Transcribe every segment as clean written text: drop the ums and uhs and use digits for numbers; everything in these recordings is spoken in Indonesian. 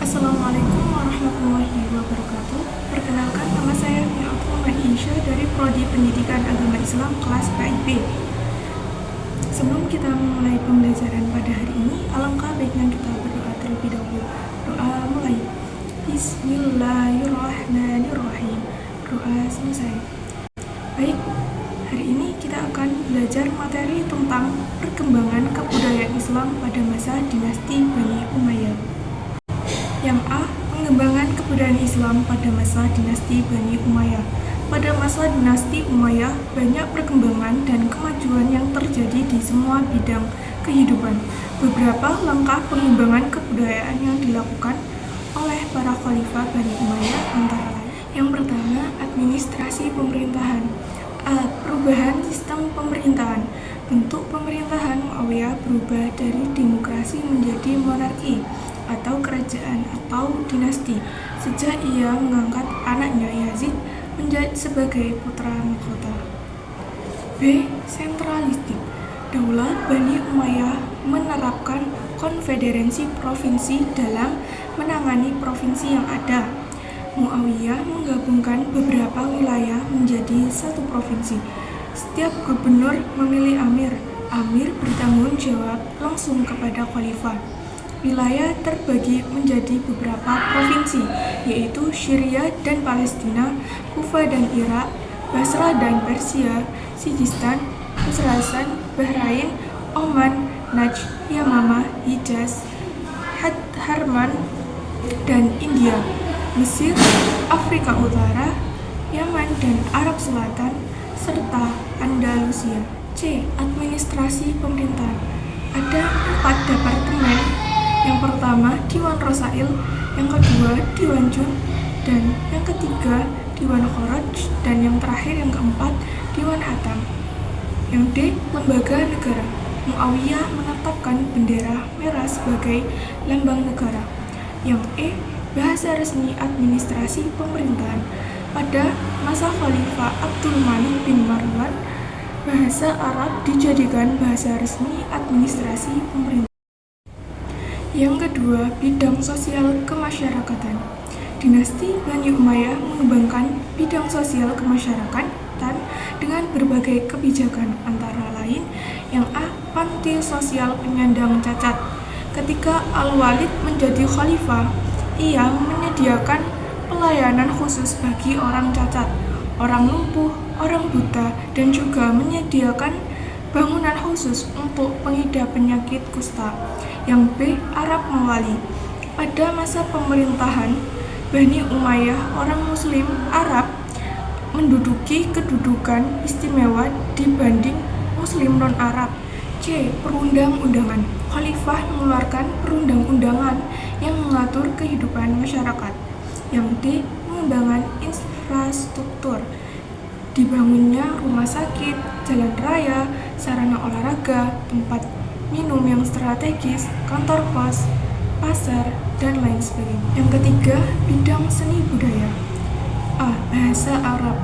Assalamualaikum warahmatullahi wabarakatuh. Perkenalkan, nama saya Abdul Insya dari Prodi Pendidikan Agama Islam kelas KIP. Sebelum kita memulai pembelajaran pada hari ini, alangkah baiknya kita berdoa terlebih dahulu. Doa mulai. Bismillahirrahmanirrahim. Doa selesai. Baik, hari ini kita akan belajar materi tentang perkembangan kebudayaan Islam pada masa dinasti Bani Umayyah. Yang A. Pengembangan kebudayaan Islam pada masa dinasti Bani Umayyah. Pada masa dinasti Umayyah, banyak perkembangan dan kemajuan yang terjadi di semua bidang kehidupan. Beberapa langkah pengembangan kebudayaan yang dilakukan oleh para khalifah Bani Umayyah antara lain. Yang pertama, administrasi pemerintahan. A. Perubahan sistem pemerintahan. Bentuk pemerintahan Muawiyah berubah dari demokrasi menjadi monarki atau kerajaan atau dinasti sejak ia mengangkat anaknya Yazid menjadi sebagai putra mahkota. B. Sentralistik. Daulah Bani Umayyah menerapkan konfederasi provinsi dalam menangani provinsi yang ada. Muawiyah menggabungkan beberapa wilayah menjadi satu provinsi. Setiap gubernur memilih amir. Amir bertanggung jawab langsung kepada khalifah. Wilayah terbagi menjadi beberapa provinsi, yaitu Syria dan Palestina, Kufa dan Irak, Basrah dan Persia, Sijistan, Khurasan, Bahrain, Oman, Najd, Yamamah, Hijaz, Harman, dan India, Mesir, Afrika Utara, Yaman dan Arab Selatan, serta Andalusia. C. Administrasi pemerintahan. Ada 4 departemen. Yang pertama, Diwan Rosail, yang kedua, Diwan Jun, dan yang ketiga, Diwan Kharaj, dan yang terakhir, yang keempat, Diwan Hatam. Yang D. Lembaga negara. Muawiyah menetapkan bendera merah sebagai lambang negara. Yang E. Bahasa resmi administrasi pemerintahan. Pada masa Khalifah Abdul Malik bin Marwan, bahasa Arab dijadikan bahasa resmi administrasi pemerintahan. Yang kedua, bidang sosial kemasyarakatan. Dinasti Bani Umayyah mengembangkan bidang sosial kemasyarakatan dengan berbagai kebijakan, antara lain yang A. Panti sosial penyandang cacat. Ketika Al-Walid menjadi khalifah, ia menyediakan pelayanan khusus bagi orang cacat, orang lumpuh, orang buta, dan juga menyediakan bangunan khusus untuk pengidap penyakit kusta. Yang B. Arab Mawali. Pada masa pemerintahan Bani Umayyah, orang Muslim Arab menduduki kedudukan istimewa dibanding Muslim non-Arab. C. Perundang-undangan. Khalifah mengeluarkan perundang-undangan yang mengatur kehidupan masyarakat. Yang D. Pengembangan infrastruktur. Dibangunnya rumah sakit, jalan raya, sarana olahraga, tempat minum yang strategis, kantor pos, pasar, dan lain sebagainya. Yang ketiga, bidang seni budaya. A. Bahasa Arab.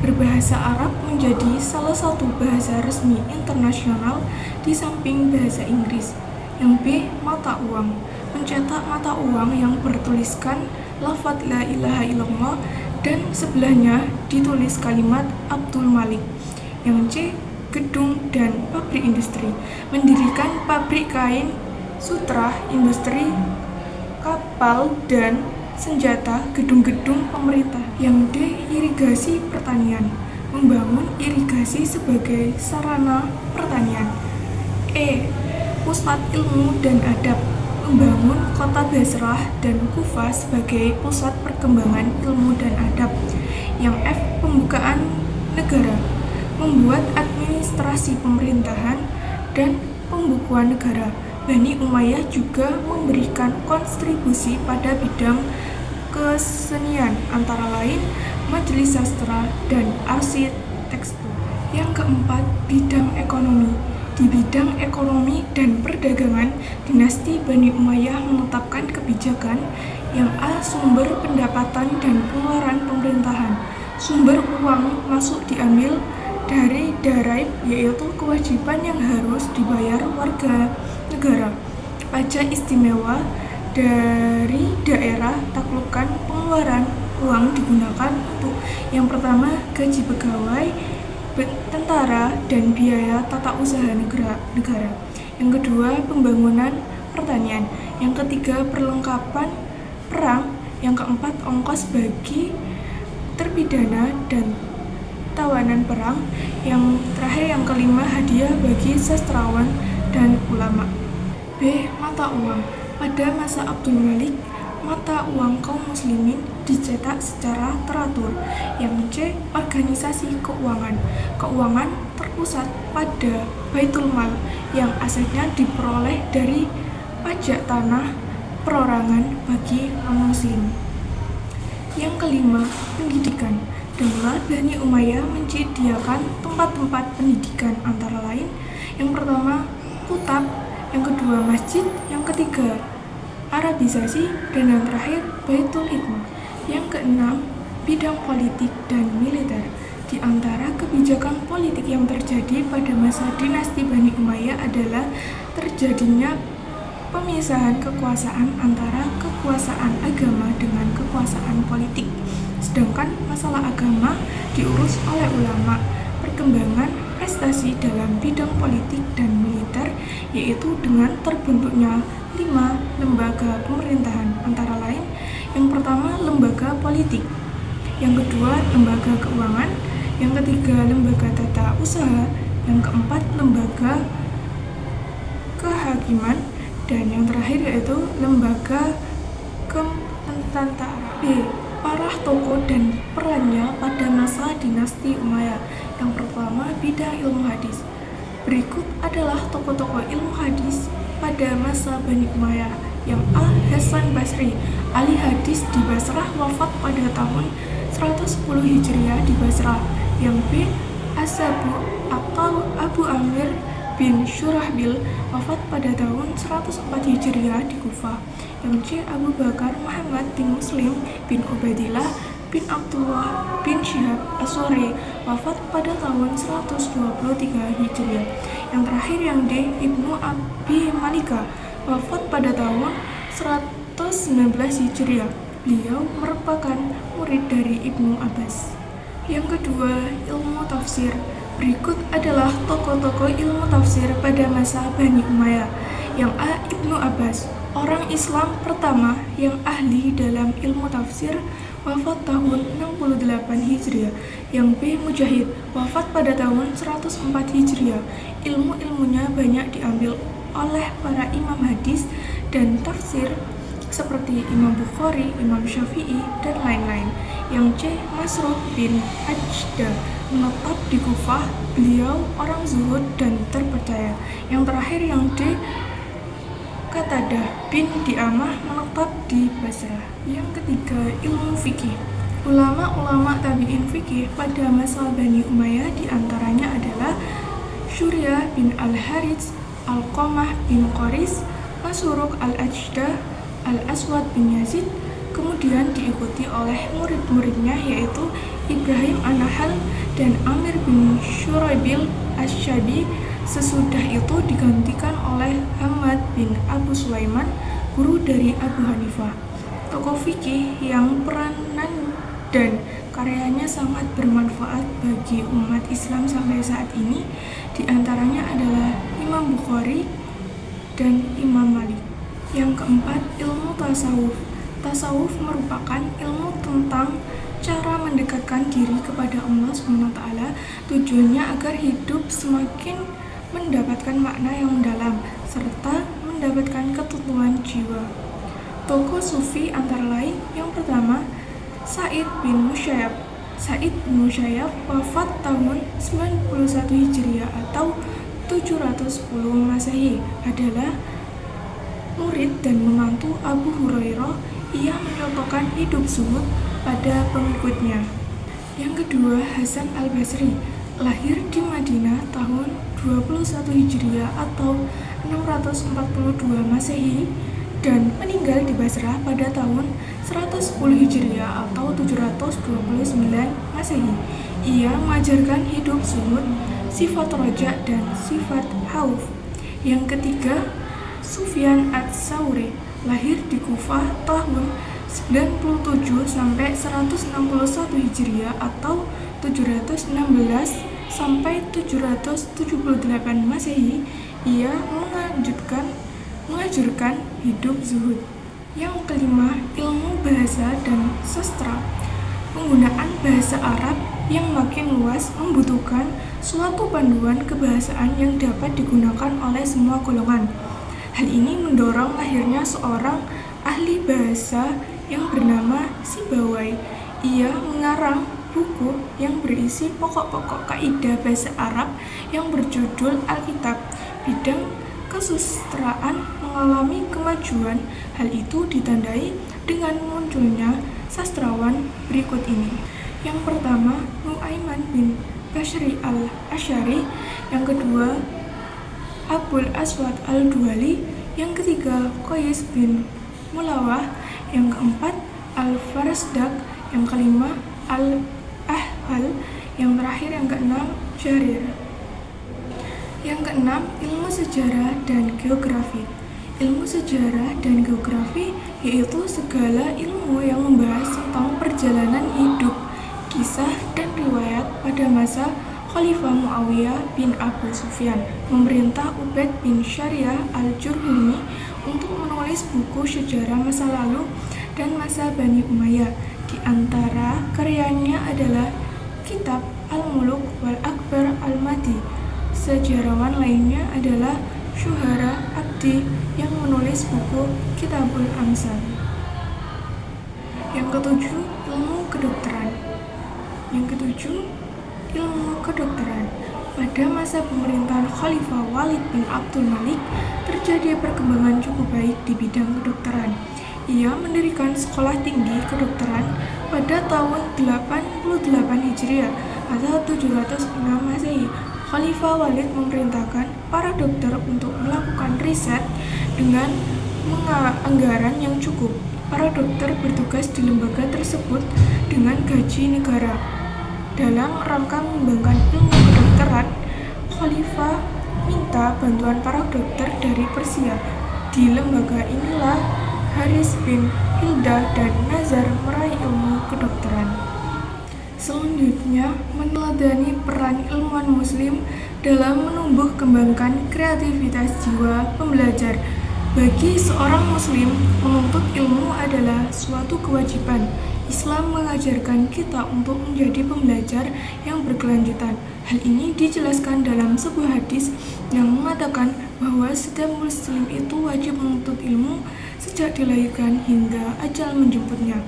Berbahasa Arab menjadi salah satu bahasa resmi internasional di samping bahasa Inggris. Yang B. Mata uang. Mencetak mata uang yang bertuliskan lafadz la ilaha illallah dan sebelahnya ditulis kalimat Abdul Malik. Yang C. Gedung dan pabrik industri. Mendirikan pabrik kain, sutra, industri, kapal, dan senjata, gedung-gedung pemerintah. Yang D. Irigasi pertanian. Membangun irigasi sebagai sarana pertanian. E. Pusat ilmu dan adab. Membangun kota Basrah dan Kufa sebagai pusat perkembangan ilmu dan adab. Yang F. Pembukaan negara. Membuat administrasi pemerintahan dan pembukuan negara. Bani Umayyah juga memberikan kontribusi pada bidang kesenian, antara lain majelis sastra dan arsitektur. Yang keempat, bidang ekonomi. Di bidang ekonomi dan perdagangan, dinasti Bani Umayyah menetapkan kebijakan yang A. Sumber pendapatan dan pengeluaran pemerintahan. Sumber uang masuk diambil dari daraib, yaitu kewajiban yang harus dibayar warga negara, pajak istimewa, dari daerah taklukan pengeluaran uang digunakan untuk yang pertama gaji pegawai, tentara, dan biaya tata usaha negara. Yang kedua pembangunan pertanian. Yang ketiga perlengkapan perang. Yang keempat ongkos bagi terpidana dan tawanan perang. Yang terakhir yang kelima hadiah bagi sastrawan dan ulama. B. Mata uang. Pada masa Abdul Malik, mata uang kaum muslimin dicetak secara teratur. Yang C. Organisasi keuangan. Keuangan terpusat pada Baitul Mal yang asetnya diperoleh dari pajak tanah perorangan bagi non-muslim. Yang kelima, pendidikan. Daulah Bani Umayyah menyediakan tempat-tempat pendidikan antara lain yang pertama, kutab, yang kedua, masjid, yang ketiga, Arabisasi, dan yang terakhir, Baitul Hikmah. Yang keenam, bidang politik dan militer. Di antara kebijakan politik yang terjadi pada masa dinasti Bani Umayyah adalah terjadinya pemisahan kekuasaan antara kekuasaan agama dengan kekuasaan politik. Sedangkan masalah agama diurus oleh ulama. Perkembangan prestasi dalam bidang politik dan militer yaitu dengan terbentuknya 5 lembaga pemerintahan antara lain yang pertama lembaga politik, yang kedua lembaga keuangan, yang ketiga lembaga tata usaha, yang keempat lembaga kehakiman, dan yang terakhir yaitu lembaga ketentaraan. B. Para tokoh dan perannya pada masa dinasti Umayyah. Yang pertama, bidang ilmu hadis. Berikut adalah tokoh-tokoh ilmu hadis pada masa Bani Umayyah. Yang A. Hasan Basri, ahli hadis di Basrah, wafat pada tahun 110 Hijriah di Basrah. Yang B. Asabu atau Abu Amir bin Syurahbil, wafat pada tahun 104 Hijriah di Kufah. Yang C. Abu Bakar Muhammad bin Muslim bin Ubaidillah bin Abdullah bin Syihab As-Suri, wafat pada tahun 123 Hijriah. Yang terakhir yang D. Ibnu Abi Malika, wafat pada tahun 119 Hijriah. Beliau merupakan murid dari Ibnu Abbas. Yang kedua, ilmu tafsir. Berikut adalah tokoh-tokoh ilmu tafsir pada masa Bani Umayyah. Yang A. Ibnu Abbas, orang Islam pertama yang ahli dalam ilmu tafsir, wafat tahun 68 Hijriah. Yang B. Mujahid, wafat pada tahun 104 Hijriah. Ilmu-ilmunya banyak diambil oleh para imam hadis dan tafsir seperti Imam Bukhari, Imam Syafi'i, dan lain-lain. Yang C. Masruq bin Ajda, menetap di Kufah. Beliau orang zuhud dan terpercaya. Yang terakhir yang D. Qatadah bin Di'amah, menetap di Basrah. Yang ketiga, ilmu fikih. Ulama-ulama tabi'in fikih pada masa Bani Umayyah diantaranya adalah Syuriah bin Al-Harits, Al-Qamah bin Qaris, Masruq al-Ajda, Al-Aswad bin Yazid, kemudian diikuti oleh murid-muridnya yaitu Ibrahim An-Nahal dan Amir bin Syuraibil Asy-Syabi. Sesudah itu digantikan oleh Hamad bin Abu Sulaiman, guru dari Abu Hanifah. Tokoh fikih yang peranan dan karyanya sangat bermanfaat bagi umat Islam sampai saat ini diantaranya adalah Imam Bukhari dan Imam Malik. Yang keempat, ilmu tasawuf. Tasawuf merupakan ilmu tentang cara mendekatkan diri kepada Allah SWT. Tujuannya agar hidup semakin mendapatkan makna yang mendalam serta mendapatkan ketentuan jiwa. Tokoh sufi antara lain yang pertama, Sa'id bin Musayyab. Sa'id bin Musayyab wafat tahun 91 Hijriah atau 710 Masehi, adalah murid dan membantu Abu Hurairah. Ia menyontohkan hidup zuhud pada pengikutnya. Yang kedua, Hasan al-Basri, lahir di Madinah tahun 21 Hijriah atau 642 Masehi dan meninggal di Basrah pada tahun 110 Hijriah atau 729 Masehi. Ia mengajarkan hidup zuhud, sifat roja, dan sifat khauf. Yang ketiga, Sufyan ats-Tsauri, lahir di Kufah tahun 97 sampai 161 Hijriah atau 716 sampai 778 Masehi. Ia mengajarkan hidup zuhud. Yang kelima, ilmu bahasa dan sastra. Penggunaan bahasa Arab yang makin luas membutuhkan suatu panduan kebahasaan yang dapat digunakan oleh semua golongan. Hal ini mendorong lahirnya seorang ahli bahasa yang bernama Sibawai. Ia mengarang buku yang berisi pokok-pokok kaidah bahasa Arab yang berjudul Alkitab. Bidang kesusastraan mengalami kemajuan. Hal itu ditandai dengan munculnya sastrawan berikut ini. Yang pertama, Nu'aiman bin Bashri al-Asy'ari. Yang kedua, Abul Aswad al-Duwali. Yang ketiga, Qais bin Mulawah. Yang keempat, Al-Farasdak. Yang kelima, Al-Ahwal. Yang terakhir, yang keenam, Jarir. Yang keenam, ilmu sejarah dan geografi. Ilmu sejarah dan geografi yaitu segala ilmu yang membahas tentang perjalanan hidup, kisah, dan riwayat pada masa Khalifah Muawiyah bin Abu Sufyan memerintah Ubaid bin Syariah al-Jurhumi untuk menulis buku sejarah masa lalu dan masa Bani Umayyah. Di antara karyanya adalah Kitab Al-Muluk wal Akbar al-Madi. Sejarawan lainnya adalah Syuhara Abdi yang menulis buku Kitabul Amsal. Yang ketujuh, ilmu kedokteran. Pada masa pemerintahan Khalifah Walid bin Abdul Malik, terjadi perkembangan cukup baik di bidang kedokteran. Ia mendirikan sekolah tinggi kedokteran pada tahun 88 Hijriah atau 706 Masehi. Khalifah Walid memerintahkan para dokter untuk melakukan riset dengan anggaran yang cukup. Para dokter bertugas di lembaga tersebut dengan gaji negara. Dalam rangka mengembangkan ilmu kedokteran, Khalifah minta bantuan para dokter dari Persia. Di lembaga inilah Haris bin Hilda dan Nazar meraih ilmu kedokteran. Selanjutnya, meneladani peran ilmuwan muslim dalam menumbuh kembangkan kreativitas jiwa pembelajar. Bagi seorang muslim, menuntut ilmu adalah suatu kewajiban. Islam mengajarkan kita untuk menjadi pembelajar yang berkelanjutan. Hal ini dijelaskan dalam sebuah hadis yang mengatakan bahwa setiap muslim itu wajib menuntut ilmu sejak dilahirkan hingga ajal menjemputnya.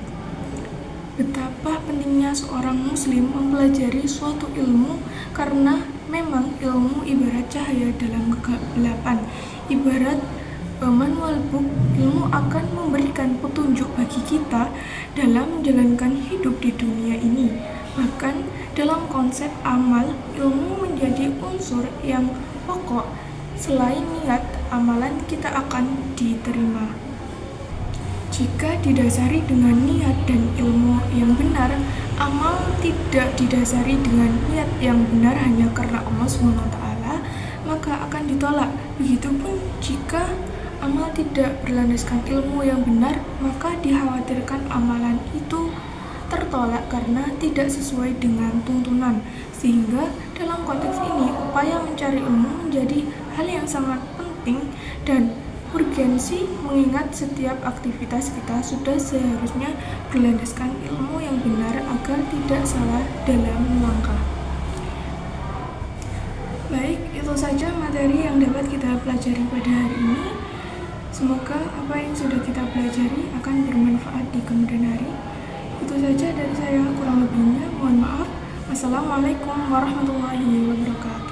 Betapa pentingnya seorang muslim mempelajari suatu ilmu karena memang ilmu ibarat cahaya dalam kegelapan. Ibarat manual book, ilmu akan memberikan petunjuk bagi kita dalam menjalankan hidup di dunia ini. Bahkan dalam konsep amal, ilmu menjadi unsur yang pokok. Selain niat, amalan kita akan diterima. Jika didasari dengan niat dan ilmu yang benar, amal tidak didasari dengan niat yang benar hanya karena Allah SWT, maka akan ditolak. Begitupun jika amal tidak berlandaskan ilmu yang benar, maka dikhawatirkan amalan itu tertolak karena tidak sesuai dengan tuntunan. Sehingga dalam konteks ini, upaya mencari ilmu menjadi hal yang sangat penting dan urgensi, mengingat setiap aktivitas kita sudah seharusnya berlandaskan ilmu yang benar agar tidak salah dalam melangkah. Baik, itu saja materi yang dapat kita pelajari pada hari ini. Semoga apa yang sudah kita pelajari akan bermanfaat di kemudian hari. Itu saja dari saya, kurang lebihnya mohon maaf. Wassalamualaikum warahmatullahi wabarakatuh.